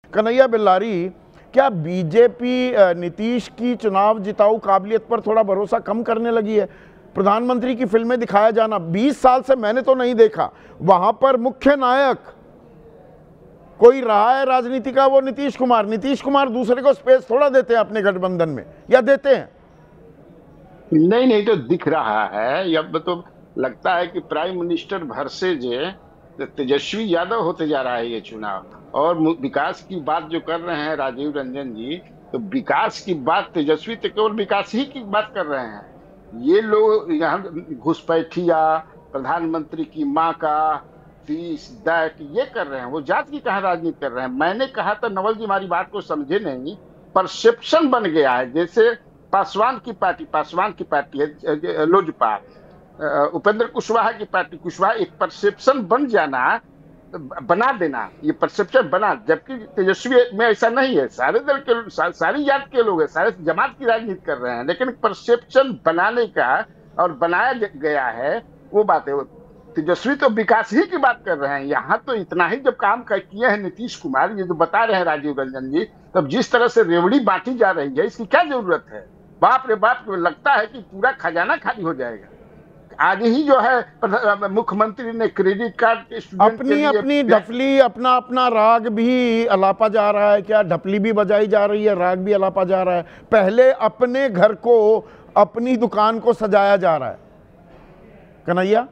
कन्हैया बिल्लारी, क्या बीजेपी नीतीश की चुनाव जिताऊ काबिलियत पर थोड़ा भरोसा कम करने लगी है? प्रधानमंत्री की फिल्में दिखाया जाना 20 साल से मैंने तो नहीं देखा, वहां पर मुख्य नायक कोई रहा है राजनीति का, वो नीतीश कुमार। नीतीश कुमार दूसरे को स्पेस थोड़ा देते हैं अपने गठबंधन में, या देते हैं? नहीं नहीं, तो दिख रहा है। अब तो लगता है कि प्राइम मिनिस्टर भरसे तेजस्वी यादव होते जा रहा है ये चुनाव। और विकास की बात जो कर रहे हैं राजीव रंजन जी, तो विकास की बात तेजस्वी तो केवल विकास ही की बात कर रहे हैं। ये लोग यहाँ घुसपैठिया, प्रधानमंत्री की माँ का फीस दैट ये कर रहे हैं, वो जात की कहाँ राजनीति कर रहे हैं। मैंने कहा था, नवल जी हमारी बात को समझे नहीं। परसेप्शन बन गया है, जैसे पासवान की पार्टी है लोजपा, उपेंद्र कुशवाहा की पार्टी कुशवाहा, एक परसेप्शन बन जाना, बना देना, ये परसेप्शन बना। जबकि तेजस्वी में ऐसा नहीं है, सारे दल के सारी जात के लोग हैं, सारे जमात की राजनीति कर रहे हैं, लेकिन परसेप्शन बनाने का और बनाया गया है, वो बात है। तेजस्वी तो विकास ही की बात कर रहे हैं। यहाँ तो इतना ही जब काम किए हैं नीतीश कुमार, ये जो बता रहे हैं राजीव रंजन जी, तब जिस तरह से रेवड़ी बांटी जा रही है, इसकी क्या जरूरत है? बाप रे बाप, लगता है कि पूरा खजाना खाली हो जाएगा। आज ही जो है मुख्यमंत्री ने क्रेडिट कार्ड स्टूडेंट के अपनी लिए अपनी ढपली, अपना अपना राग भी अलापा जा रहा है क्या? ढपली भी बजाई जा रही है, राग भी अलापा जा रहा है। पहले अपने घर को, अपनी दुकान को सजाया जा रहा है। कन्हैया,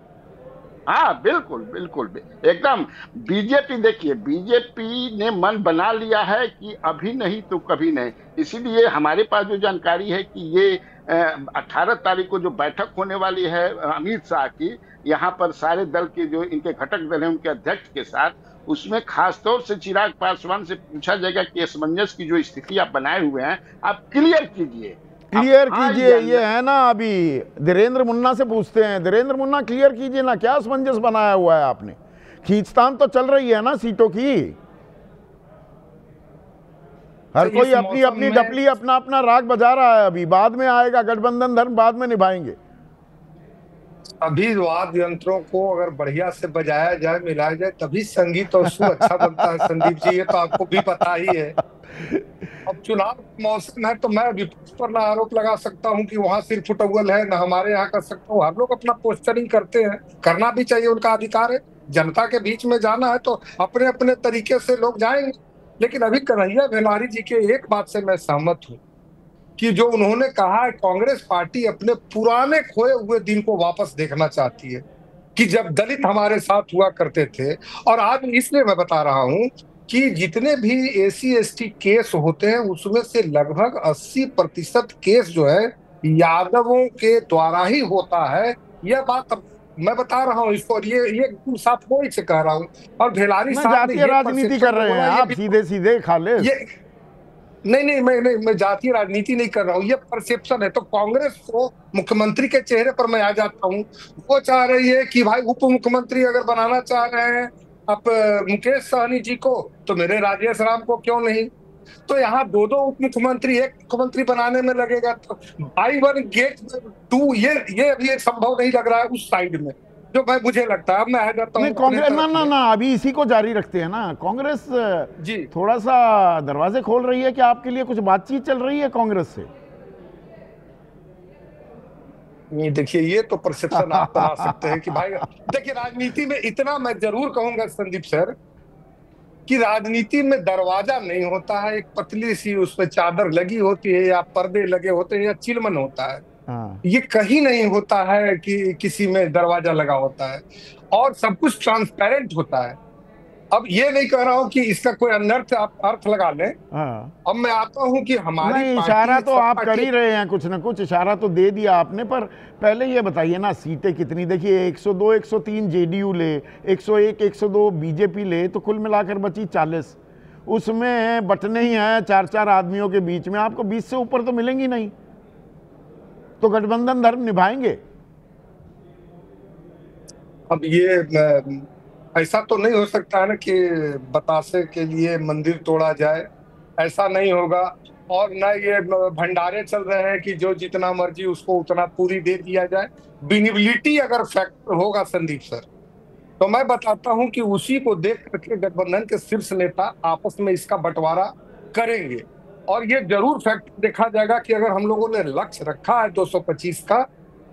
हाँ बिल्कुल बिल्कुल एकदम। बीजेपी देखिए, बीजेपी ने मन बना लिया है कि अभी नहीं तो कभी नहीं। इसीलिए हमारे पास जो जानकारी है कि ये 18 तारीख को जो बैठक होने वाली है अमित शाह की, यहाँ पर सारे दल के जो इनके घटक दल हैं उनके अध्यक्ष के साथ, उसमें खासतौर से चिराग पासवान से पूछा जाएगा कि असमंजस की जो स्थिति आप बनाए हुए हैं, आप क्लियर कीजिए। क्लियर कीजिए। ये है ना, अभी धीरेन्द्र मुन्ना से पूछते हैं, धीरेन्द्र मुन्ना क्लियर कीजिए ना, क्या असमंजस बनाया हुआ है आपने? खींचतान तो चल रही है ना सीटों की, हर कोई अपनी अपनी डपली, अपना अपना राग बजा रहा है। अभी बाद में आएगा गठबंधन धर्म, बाद में निभाएंगे। अभी वाद्य यंत्रों को अगर बढ़िया से बजाया जाए, मिलाया जाए, तभी संगीत और सुर अच्छा बनता है संदीप जी, ये तो आपको भी पता ही है। अब चुनाव का मौसम है, तो मैं विपक्ष पर ना आरोप लगा सकता हूं कि वहां सिर फुटौल है, ना हमारे यहाँ कर सकता हूँ। हर लोग अपना पोस्टरिंग करते हैं, करना भी चाहिए, उनका अधिकार है। जनता के बीच में जाना है तो अपने अपने तरीके से लोग जाएंगे। लेकिन अभी कन्हैया बिल्लारी जी के एक बात से मैं सहमत हूँ कि जो उन्होंने कहा है, कांग्रेस पार्टी अपने पुराने खोए हुए दिन को वापस देखना चाहती है, कि जब दलित हमारे साथ हुआ करते थे। और आज इसलिए मैं बता रहा हूं कि जितने भी एसी/एसटी केस होते हैं, उसमें से लगभग 80% केस जो है यादवों के द्वारा ही होता है। यह बात मैं बता रहा हूँ इसको, और ये साफ वही से कह रहा हूँ। और भेलारी साहब ने जातीय राजनीति कर रहे हैं आप, सीधे सीधे खालिद। नहीं, मैं जातीय राजनीति नहीं कर रहा हूँ, ये परसेप्शन है। तो कांग्रेस को, मुख्यमंत्री के चेहरे पर मैं आ जाता हूँ, वो चाह रही है कि भाई उप मुख्यमंत्री अगर बनाना चाह रहे हैं आप मुकेश सहनी जी को, तो मेरे राजेश राम को क्यों नहीं? तो यहाँ दो दो उप मुख्यमंत्री एक मुख्यमंत्री बनाने में लगेगा, तो बाई वन गेट टू, ये अभी संभव नहीं लग रहा है उस साइड में, जो मुझे लगता है। मैं आ जाता हूँ कांग्रेस, ना अभी इसी को जारी रखते हैं ना। कांग्रेस जी थोड़ा सा दरवाजे खोल रही है कि आपके लिए कुछ बातचीत चल रही है कांग्रेस से? नहीं, देखिए, ये तो परसेप्शन आप बना सकते हैं कि भाई, देखिए राजनीति में इतना मैं जरूर कहूंगा संदीप सर, कि राजनीति में दरवाजा नहीं होता है, एक पतली सी उस पर चादर लगी होती है, या पर्दे लगे होते हैं, या चिलमन होता है। ये कहीं नहीं होता है कि किसी में दरवाजा लगा होता है, और सब कुछ ट्रांसपेरेंट होता है। अब ये नहीं कह रहा हूं कि इसका कोई अनर्थ आप अर्थ लगा लें। अब मैं आता हूं कि हमारी इशारा तो आप कर ही रहे हैं, कुछ ना कुछ इशारा तो दे दिया आपने। पर पहले ये बताइए ना, सीटें कितनी? देखिए 102 103 जेडीयू ले, 101 102 बीजेपी ले, तो कुल मिलाकर बची 40। उसमें बटने ही हैं 4-4 आदमियों के बीच में, आपको 20 से ऊपर तो मिलेंगी नहीं, तो गठबंधन धर्म निभाएंगे? अब ये ऐसा तो नहीं हो सकता है ना कि बतासे के लिए मंदिर तोड़ा जाए, ऐसा नहीं होगा। और न ये भंडारे चल रहे हैं कि जो जितना मर्जी उसको उतना पूरी दे दिया जाए। विनिबिलिटी अगर फैक्टर होगा संदीप सर, तो मैं बताता हूं कि उसी को देख करके गठबंधन के शीर्ष नेता आपस में इसका बंटवारा करेंगे। और ये जरूर फैक्ट देखा जाएगा कि अगर हम लोगों ने लक्ष्य रखा है 225 का,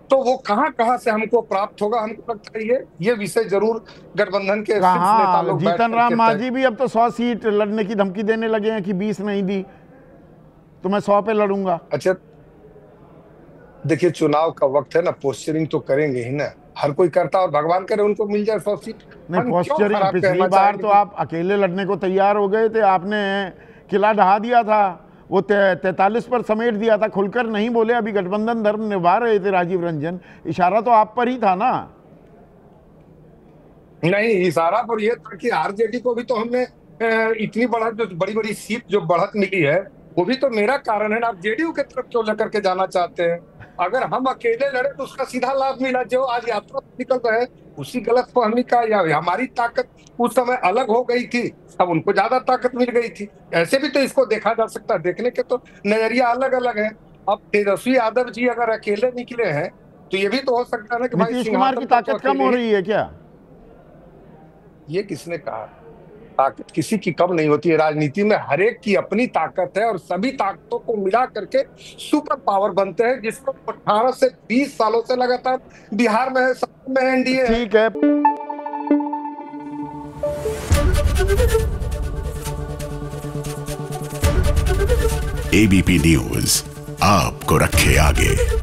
तो वो कहां से हमको प्राप्त होगा। हमको लगता है ये विषय जरूर गठबंधन के शीर्ष नेता लोग जीतन राम मांझी भी अब तो 100 सीट लड़ने की धमकी देने लगे हैं कि 20 नहीं दी तो मैं 100 पे लड़ूंगा। अच्छा देखिए, चुनाव का वक्त है ना, पोस्चरिंग तो करेंगे ही ना, हर कोई करता, और भगवान करे उनको मिल जाए 100 सीट। नहीं, पोस्चरिंग पिछली बार तो आप अकेले लड़ने को तैयार हो गए थे, आपने किला ढहा दिया था, वो 43 पर समेट दिया था, खुलकर नहीं बोले। अभी गठबंधन धर्म निभा रहे थे राजीव रंजन, इशारा तो आप पर ही था ना। नहीं, इशारा पर यह था कि आरजेडी को भी तो हमने इतनी बड़ी बड़ी सीट जो बढ़त मिली है, वो भी तो मेरा कारण है ना। आप जेडीयू के तरफ क्यों लेकर के जाना चाहते हैं? अगर हम अकेले लड़े तो उसका सीधा लाभ मिला। जो आज यात्रा निकल रहे उसी गलतफहमी का, या हमारी ताकत उस समय अलग हो गई थी, अब उनको ज्यादा ताकत मिल गई थी। ऐसे भी तो इसको देखा जा सकता है, देखने के तो नजरिया अलग अलग है। अब तेजस्वी यादव जी अगर अकेले निकले हैं तो ये भी तो हो सकता है ना कि भाई नीतीश कुमार की ताकत कम हो रही है क्या? ये किसने कहा? ताकत किसी की कम नहीं होती है। राजनीति में हर एक की अपनी ताकत है और सभी ताकतों को मिला करके सुपर पावर बनते हैं, जिसको 18 से 20 सालों से लगातार बिहार में है, सब में एनडीए। ठीक है। एबीपी न्यूज आपको रखे आगे।